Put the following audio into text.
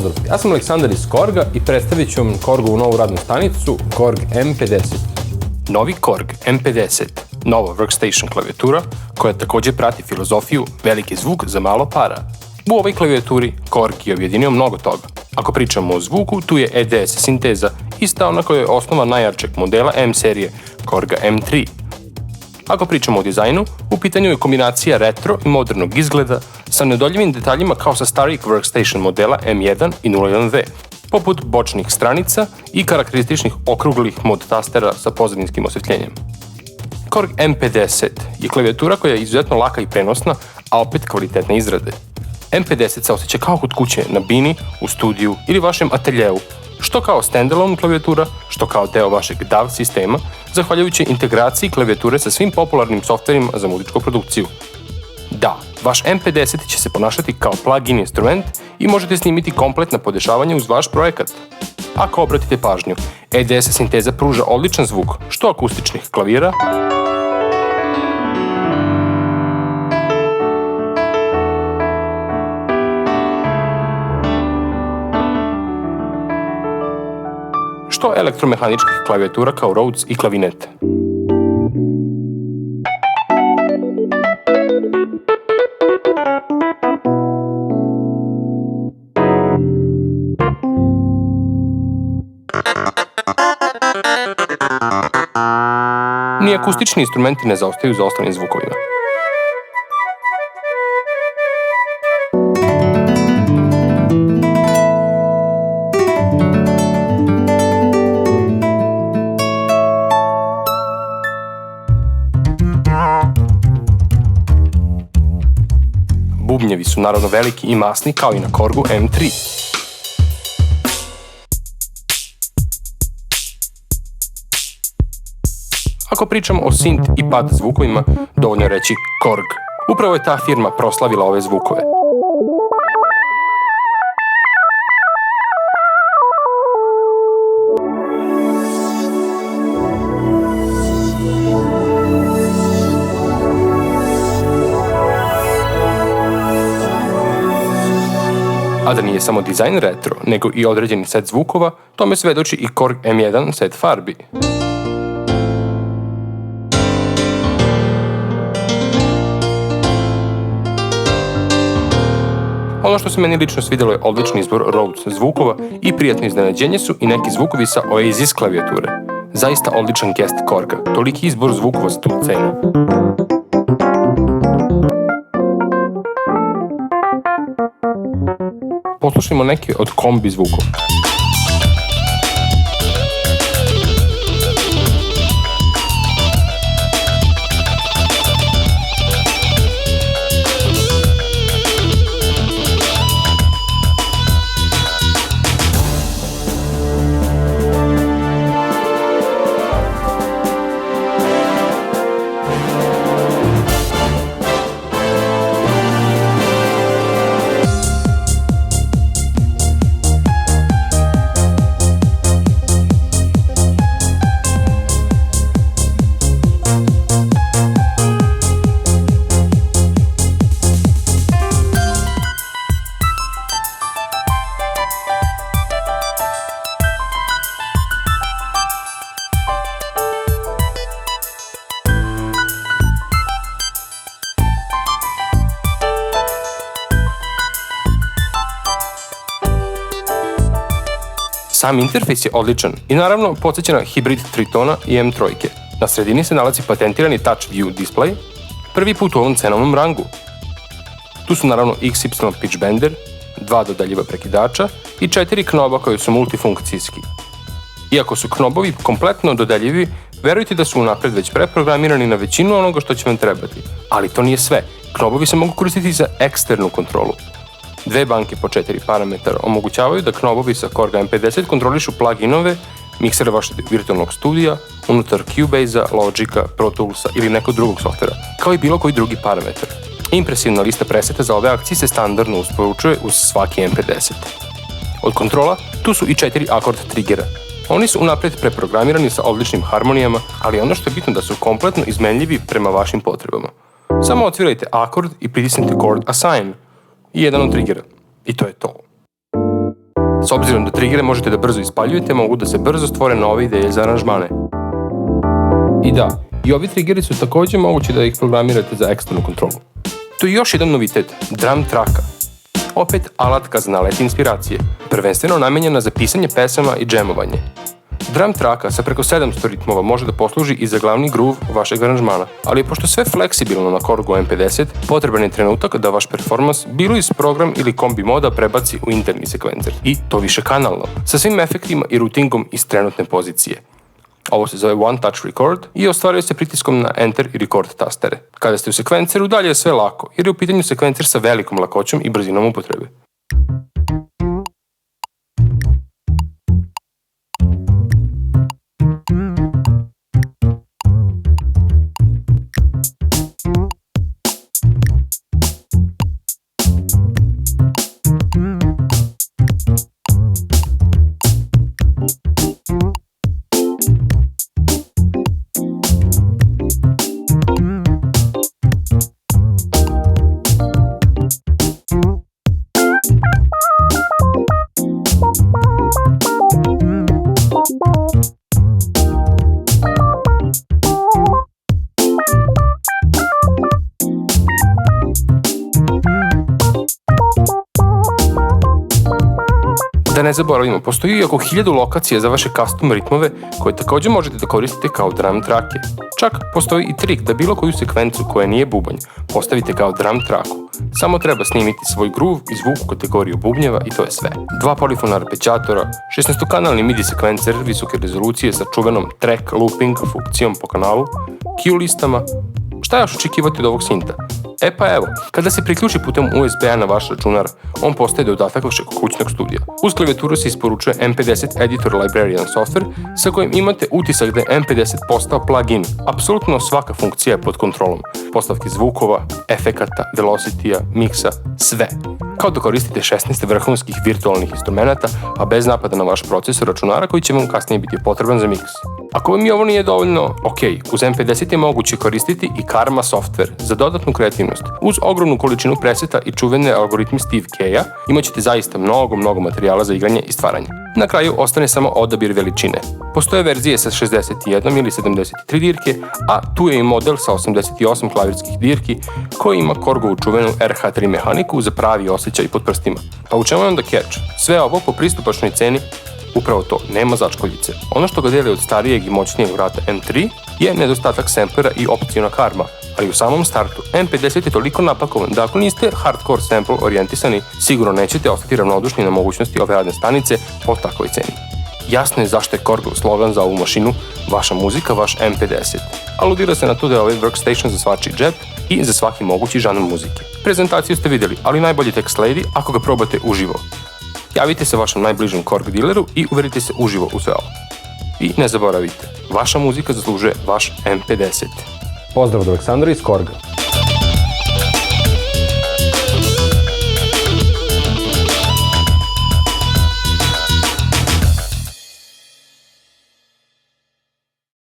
Pozdrav, ja sam Aleksandar iz Korga i predstavit ću vam Korgovu novu radnu stanicu Korg M50. Novi Korg M50, nova workstation klavijatura koja takođe prati filozofiju veliki zvuk za malo para. U ovoj klavijaturi Korg je objedinio mnogo toga. Ako pričamo o zvuku, tu je EDS sinteza, ista ona koja je osnova najjačeg modela M serije Korga M3. Ako pričamo o dizajnu, u pitanju je kombinacija retro i modernog izgleda sa neodoljivim detaljima kao sa starijeg workstation modela M1 i 01V, poput bočnih stranica i karakterističnih okruglih mod tastera sa pozadinskim osvetljenjem. Korg M50 je klavijatura koja je izuzetno laka i prenosna, a opet kvalitetne izrade. M50 se osjeća kao kod kuće, na bini, u studiju ili vašem ateljeu, što kao standalone klavijatura, što kao deo vašeg DAW sistema, zahvaljujući integraciji klavijature sa svim popularnim softverima za muzičku produkciju. Da, vaš M50 će se ponašati kao plug-in instrument i možete snimiti kompletna podešavanja uz vaš projekat. Ako obratite pažnju, EDS sinteza pruža odličan zvuk, što akustičnih klavira, što elektromehaničkih klavijatura kao Rhodes i klavinet. Ni akustični instrumenti ne zaostaju za ostalim zvukovima. Bubnjevi su naravno veliki i masni kao i na Korgu M3. Ako pričamo o synth i pad zvukovima, dovoljno je reći Korg. Upravo je ta firma proslavila ove zvukove. A da nije samo dizajn retro, nego i određeni set zvukova, tome svedoči i Korg M1 set farbi. Ono što se meni lično svidjelo je odlični izbor Rhodes zvukova i prijatno iznenađenje su i neki zvukovi sa Oasis klavijature. Zaista odličan gest Korga, toliki izbor zvukova za tu cenu. Poslušajmo neke od kombi zvukova. Sam interfejs je odličan i naravno podsjeća na hibrid Tritona i M3. Na sredini se nalazi patentirani Touch View display, prvi put u ovom cenovnom rangu. Tu su naravno XY pitch bender, 2 dodaljiva prekidača i 4 knoba koji su multifunkcijski. Iako su knobovi kompletno dodaljivi, verujte da su unapred već preprogramirani na većinu onoga što će vam trebati. Ali to nije sve, knobovi se mogu koristiti za eksternu kontrolu. 2 banke po 4 parametara omogućavaju da knobovi sa Korga M50 kontrolišu pluginove, miksere vašeg virtualnog studija, unutar Cubase-a, Logica, Pro Toolsa ili nekog drugog softvera, kao i bilo koji drugi parametar. Impresivna lista preseta za ove akcije se standardno usporučuje uz svaki M50. Od kontrola, tu su i 4 akord triggera. Oni su unapred preprogramirani sa odličnim harmonijama, ali ono što je bitno da su kompletno izmenljivi prema vašim potrebama. Samo odsvirajte akord i pritisnite chord assign i jedan od triggera. I to je to. S obzirom da trigere možete da brzo ispaljujete, mogu da se brzo stvore nove ideje za aranžmane. I da, i ovi triggeri su takođe mogući da ih programirate za eksternu kontrolu. Tu je još jedan novitet, drum traka. Opet alatka za nalet inspiracije, prvenstveno namenjena za pisanje pesama i džemovanje. Drum traka sa preko 700 ritmova može da posluži i za glavni groove vašeg aranžmana, ali pošto sve fleksibilno na Korgu M50, potreban je trenutak da vaš performans bilo iz program ili kombi moda prebaci u interni sekvencer. I to više kanalno, sa svim efektima i routingom iz trenutne pozicije. Ovo se zove One Touch Record i ostvaruje se pritiskom na Enter i Record tastere. Kada ste u sekvenceru, dalje je sve lako, jer je u pitanju sekvencer sa velikom lakoćom i brzinom upotrebe. Da ne zaboravimo, postoji i oko 1000 lokacija za vaše custom ritmove koje takođe možete da koristite kao drum trake. Čak postoji i trik da bilo koju sekvencu koja nije bubanj postavite kao drum traku. Samo treba snimiti svoj groove i zvuk u kategoriju bubnjeva i to je sve. 2 polifona arpeggiatora, 16-kanalni MIDI sekvencer visoke rezolucije sa čuvenom track looping funkcijom po kanalu, cue listama. Šta još očekivati od ovog sinta? E pa evo, kada se priključi putem USB-a na vaš računar, on postaje dodatak vašeg kućnog studija. Uz klavijaturu se isporučuje M50 Editor Librarian software sa kojim imate utisak da je M50 postao plugin. Apsolutno svaka funkcija je pod kontrolom. Postavke zvukova, efekata, velocitija, miksa, sve. Kao da koristite 16 vrhunskih virtualnih instrumenta, a bez napada na vaš procesor računara koji će vam kasnije biti potreban za miks. Ako vam i ovo nije dovoljno, ok, uz M50 je moguće koristiti i Karma software za dodatnu kreativnost. Uz ogromnu količinu preseta i čuvene algoritmi Steve K-a imat ćete zaista mnogo materijala za igranje i stvaranje. Na kraju ostane samo odabir veličine. Postoje verzije sa 61 ili 73 dirke, a tu je i model sa 88 klavirskih dirki koji ima Korgovu čuvenu RH3 mehaniku za pravi osjećaj pod prstima. Pa u čemu je onda catch? Sve ovo po pristupačnoj ceni. Upravo to, nema začkoljice. Ono što ga deli od starijeg i moćnijeg vrata M3 je nedostatak samplera i opcijona Karma, ali u samom startu M50 je toliko napakovan da ako niste hardcore sample orijentisani, sigurno nećete ostati ravnodušni na mogućnosti ove radne stanice po takvoj ceni. Jasno je zašto je Korgov slogan za ovu mašinu vaša muzika, vaš M50. Aludira se na to da je ovaj workstation za svačiji džep i za svaki mogući žanr muzike. Prezentaciju ste vidjeli, ali najbolje tek sledi ako ga probate uživo. Javite se vašem najbližem Korg dileru i uverite se uživo u sve ovo. I ne zaboravite, vaša muzika zaslužuje vaš M50. Pozdrav od Aleksandra iz Korga.